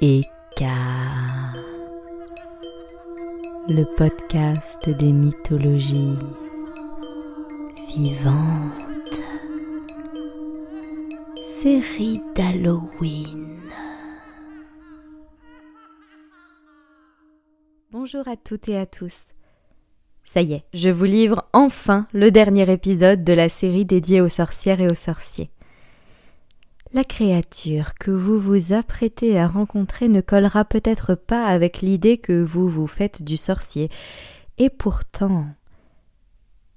Eka, le podcast des mythologies vivantes, série d'Halloween. Bonjour à toutes et à tous. Ça y est, je vous livre enfin le dernier épisode de la série dédiée aux sorcières et aux sorciers. La créature que vous vous apprêtez à rencontrer ne collera peut-être pas avec l'idée que vous vous faites du sorcier. Et pourtant,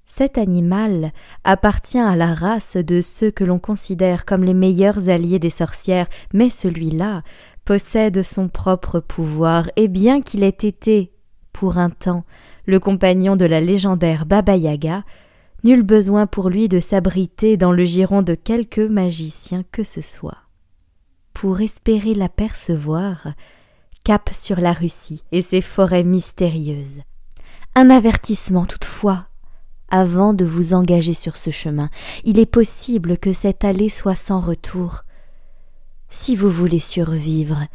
cet animal appartient à la race de ceux que l'on considère comme les meilleurs alliés des sorcières, mais celui-là possède son propre pouvoir, et bien qu'il ait été, pour un temps, le compagnon de la légendaire Baba Yaga, nul besoin pour lui de s'abriter dans le giron de quelque magicien que ce soit. Pour espérer l'apercevoir, cap sur la Russie et ses forêts mystérieuses. Un avertissement toutefois, avant de vous engager sur ce chemin, il est possible que cette allée soit sans retour. Si vous voulez survivre,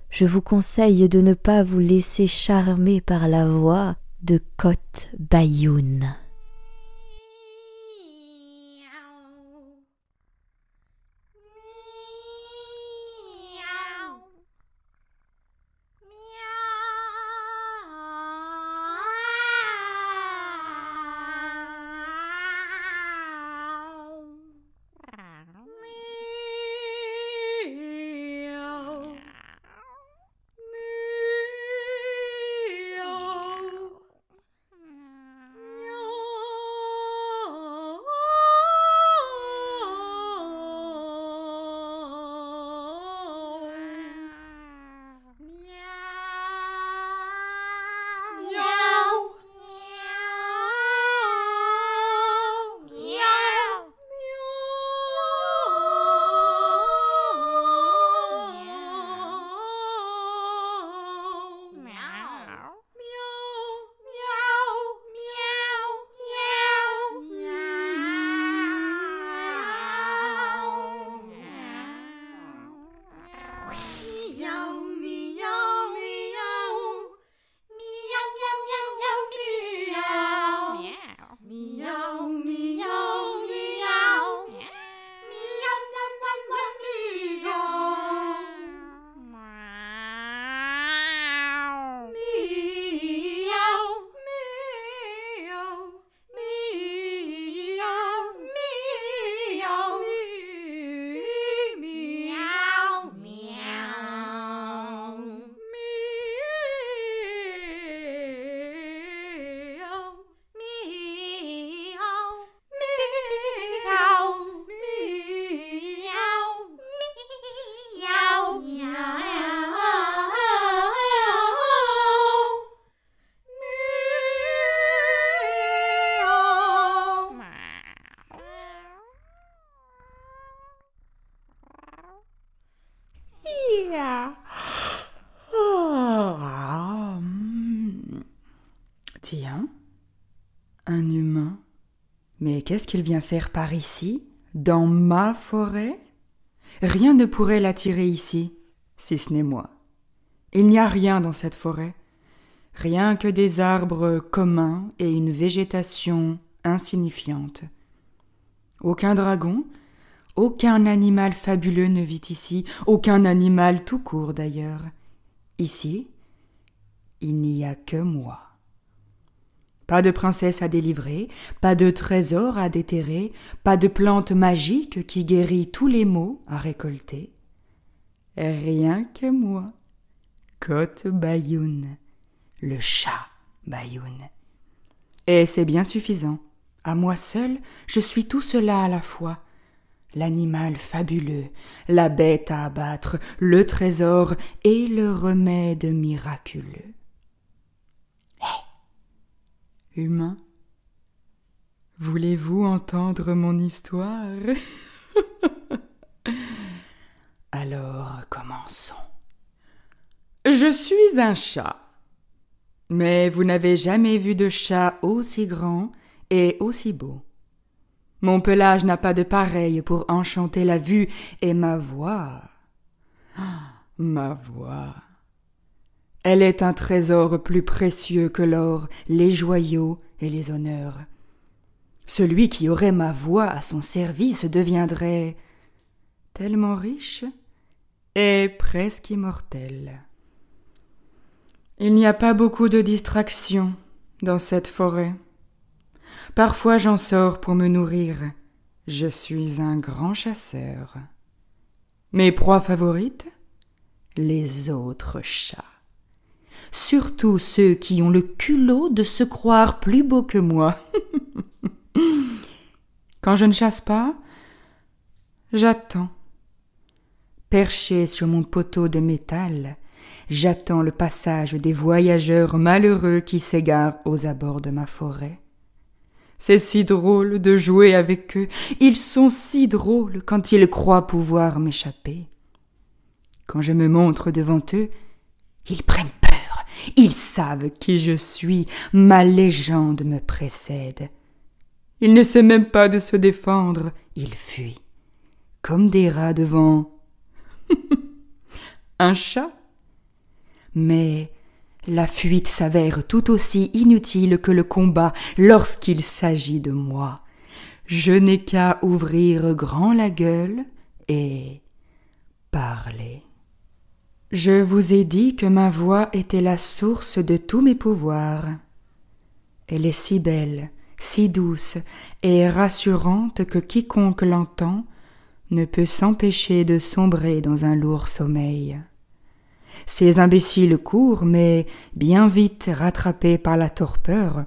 je vous conseille de ne pas vous laisser charmer par la voix de Koth Bayoun. Tiens, un humain. Mais qu'est-ce qu'il vient faire par ici, dans ma forêt? Rien ne pourrait l'attirer ici, si ce n'est moi. Il n'y a rien dans cette forêt, rien que des arbres communs et une végétation insignifiante. Aucun dragon, aucun animal fabuleux ne vit ici, aucun animal tout court d'ailleurs. Ici, il n'y a que moi. Pas de princesse à délivrer, pas de trésor à déterrer, pas de plante magique qui guérit tous les maux à récolter. Rien que moi, Koth Bayoun, le chat Bayoun. Et c'est bien suffisant. À moi seul, je suis tout cela à la fois. L'animal fabuleux, la bête à abattre, le trésor et le remède miraculeux. Humain, voulez-vous entendre mon histoire? Alors, commençons. Je suis un chat. Mais vous n'avez jamais vu de chat aussi grand et aussi beau. Mon pelage n'a pas de pareil pour enchanter la vue, et ma voix Ma voix. Elle est un trésor plus précieux que l'or, les joyaux et les honneurs. Celui qui aurait ma voix à son service deviendrait tellement riche et presque immortel. Il n'y a pas beaucoup de distractions dans cette forêt. Parfois j'en sors pour me nourrir. Je suis un grand chasseur. Mes proies favorites? Les autres chats. Surtout ceux qui ont le culot de se croire plus beaux que moi. Quand je ne chasse pas, j'attends. Perché sur mon poteau de métal, j'attends le passage des voyageurs malheureux qui s'égarent aux abords de ma forêt. C'est si drôle de jouer avec eux, ils sont si drôles quand ils croient pouvoir m'échapper. Quand je me montre devant eux, ils prennent peur, ils savent qui je suis, ma légende me précède. Ils n'essaient même pas de se défendre, ils fuient, comme des rats devant un chat. Mais la fuite s'avère tout aussi inutile que le combat lorsqu'il s'agit de moi. Je n'ai qu'à ouvrir grand la gueule et parler. Je vous ai dit que ma voix était la source de tous mes pouvoirs. Elle est si belle, si douce et rassurante que quiconque l'entend ne peut s'empêcher de sombrer dans un lourd sommeil. Ces imbéciles courent, mais bien vite rattrapés par la torpeur.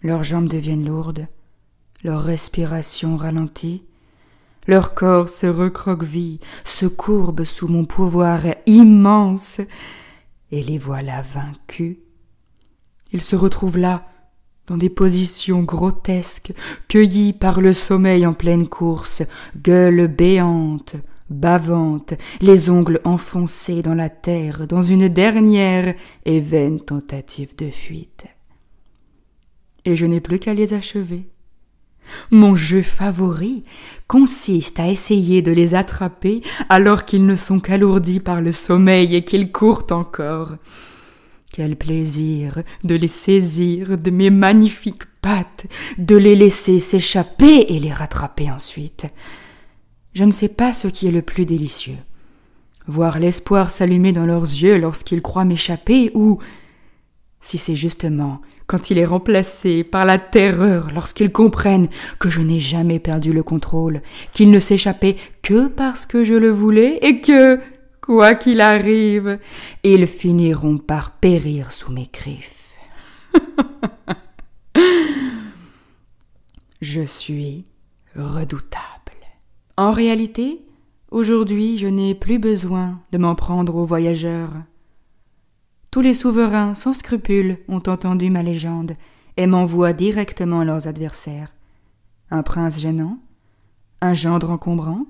Leurs jambes deviennent lourdes, leur respiration ralentit, leur corps se recroqueville, se courbe sous mon pouvoir immense, et les voilà vaincus. Ils se retrouvent là, dans des positions grotesques, cueillis par le sommeil en pleine course, gueules béantes, bavantes, les ongles enfoncés dans la terre, dans une dernière et vaine tentative de fuite. Et je n'ai plus qu'à les achever. Mon jeu favori consiste à essayer de les attraper alors qu'ils ne sont qu'alourdis par le sommeil et qu'ils courent encore. Quel plaisir de les saisir de mes magnifiques pattes, de les laisser s'échapper et les rattraper ensuite. Je ne sais pas ce qui est le plus délicieux. Voir l'espoir s'allumer dans leurs yeux lorsqu'ils croient m'échapper ou, si c'est justement quand il est remplacé par la terreur lorsqu'ils comprennent que je n'ai jamais perdu le contrôle, qu'ils ne s'échappaient que parce que je le voulais et que, quoi qu'il arrive, ils finiront par périr sous mes griffes. Je suis redoutable. En réalité, aujourd'hui, je n'ai plus besoin de m'en prendre aux voyageurs. Tous les souverains, sans scrupules, ont entendu ma légende et m'envoient directement leurs adversaires. Un prince gênant, un gendre encombrant,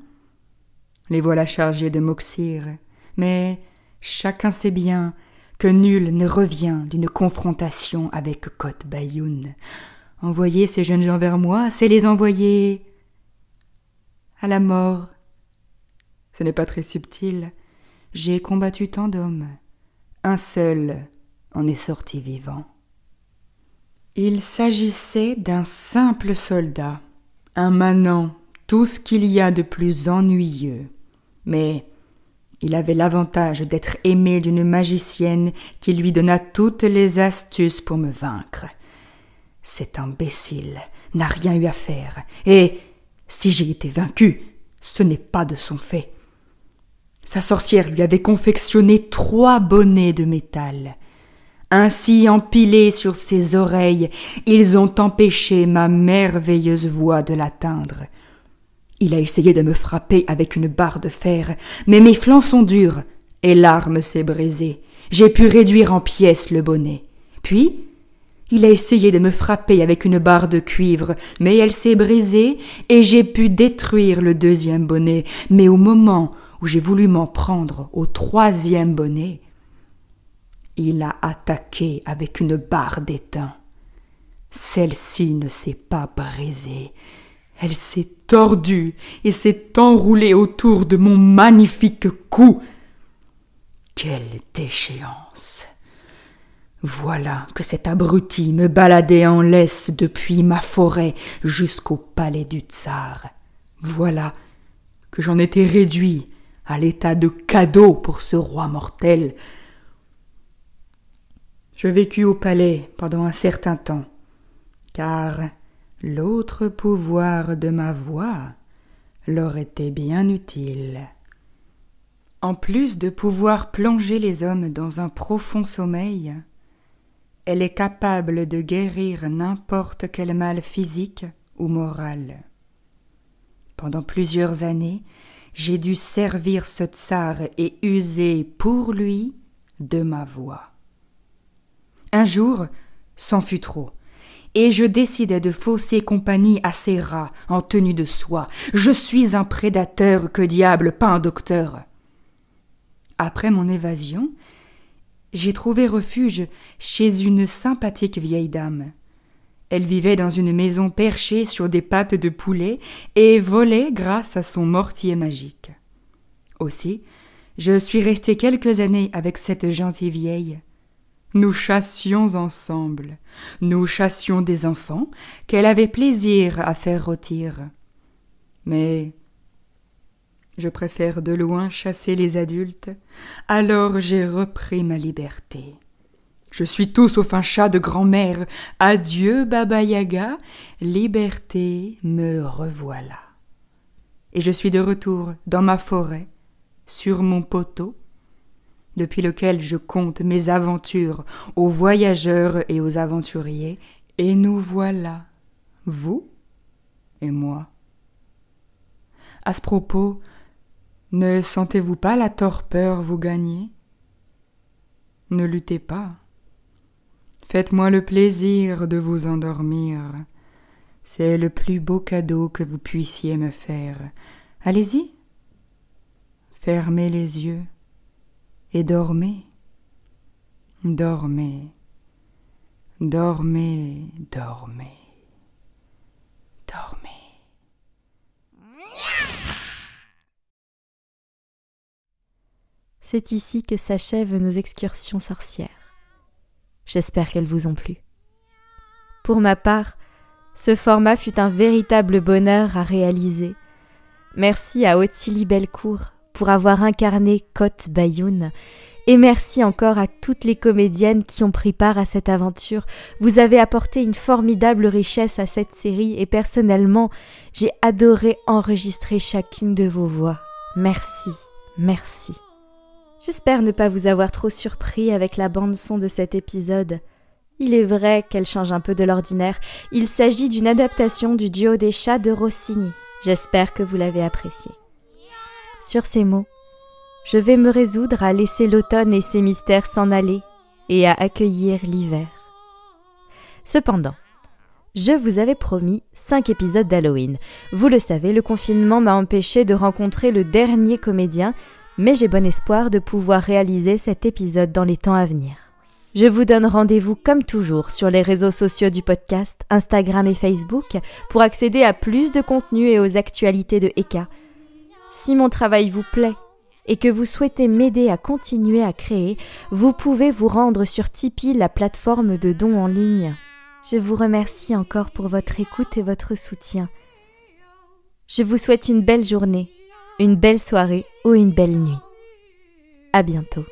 les voilà chargés de m'oxyre. Mais chacun sait bien que nul ne revient d'une confrontation avec Koth-Bayoun. Envoyer ces jeunes gens vers moi, c'est les envoyer à la mort. Ce n'est pas très subtil. J'ai combattu tant d'hommes. Un seul en est sorti vivant. Il s'agissait d'un simple soldat, un manant, tout ce qu'il y a de plus ennuyeux. Mais il avait l'avantage d'être aimé d'une magicienne qui lui donna toutes les astuces pour me vaincre. Cet imbécile n'a rien eu à faire, et si j'ai été vaincu, ce n'est pas de son fait. Sa sorcière lui avait confectionné 3 bonnets de métal. Ainsi empilés sur ses oreilles, ils ont empêché ma merveilleuse voix de l'atteindre. Il a essayé de me frapper avec une barre de fer, mais mes flancs sont durs et l'arme s'est brisée. J'ai pu réduire en pièces le bonnet. Puis, il a essayé de me frapper avec une barre de cuivre, mais elle s'est brisée et j'ai pu détruire le 2e bonnet. Mais au moment où j'ai voulu m'en prendre au 3e bonnet, il a attaqué avec une barre d'étain. Celle-ci ne s'est pas brisée. Elle s'est tordue et s'est enroulée autour de mon magnifique cou. Quelle déchéance! Voilà que cet abruti me baladait en laisse depuis ma forêt jusqu'au palais du tsar. Voilà que j'en étais réduit à l'état de cadeau pour ce roi mortel. Je vécus au palais pendant un certain temps, car l'autre pouvoir de ma voix leur était bien utile. En plus de pouvoir plonger les hommes dans un profond sommeil, elle est capable de guérir n'importe quel mal physique ou moral. Pendant plusieurs années, j'ai dû servir ce tsar et user pour lui de ma voix. Un jour, c'en fut trop, et je décidai de fausser compagnie à ces rats en tenue de soie. Je suis un prédateur, que diable, pas un docteur. Après mon évasion, j'ai trouvé refuge chez une sympathique vieille dame. Elle vivait dans une maison perchée sur des pattes de poulet et volait grâce à son mortier magique. Aussi, je suis resté quelques années avec cette gentille vieille. Nous chassions ensemble. Nous chassions des enfants qu'elle avait plaisir à faire rôtir. Mais je préfère de loin chasser les adultes, alors j'ai repris ma liberté. Je suis tout sauf un chat de grand-mère. Adieu, Baba Yaga, liberté, me revoilà. Et je suis de retour dans ma forêt, sur mon poteau, depuis lequel je conte mes aventures aux voyageurs et aux aventuriers, et nous voilà, vous et moi. À ce propos, ne sentez-vous pas la torpeur vous gagner? Ne luttez pas. Faites-moi le plaisir de vous endormir. C'est le plus beau cadeau que vous puissiez me faire. Allez-y. Fermez les yeux et dormez. Dormez. Dormez, dormez. Dormez. C'est ici que s'achèvent nos excursions sorcières. J'espère qu'elles vous ont plu. Pour ma part, ce format fut un véritable bonheur à réaliser. Merci à Ottilie Bellecourt pour avoir incarné Côte Bayoun, et merci encore à toutes les comédiennes qui ont pris part à cette aventure. Vous avez apporté une formidable richesse à cette série et personnellement, j'ai adoré enregistrer chacune de vos voix. Merci, merci. J'espère ne pas vous avoir trop surpris avec la bande-son de cet épisode. Il est vrai qu'elle change un peu de l'ordinaire. Il s'agit d'une adaptation du duo des chats de Rossini. J'espère que vous l'avez apprécié. Sur ces mots, je vais me résoudre à laisser l'automne et ses mystères s'en aller et à accueillir l'hiver. Cependant, je vous avais promis 5 épisodes d'Halloween. Vous le savez, le confinement m'a empêché de rencontrer le dernier comédien, mais j'ai bon espoir de pouvoir réaliser cet épisode dans les temps à venir. Je vous donne rendez-vous comme toujours sur les réseaux sociaux du podcast, Instagram et Facebook, pour accéder à plus de contenu et aux actualités de Eka. Si mon travail vous plaît et que vous souhaitez m'aider à continuer à créer, vous pouvez vous rendre sur Tipeee, la plateforme de dons en ligne. Je vous remercie encore pour votre écoute et votre soutien. Je vous souhaite une belle journée, une belle soirée ou une belle nuit. À bientôt.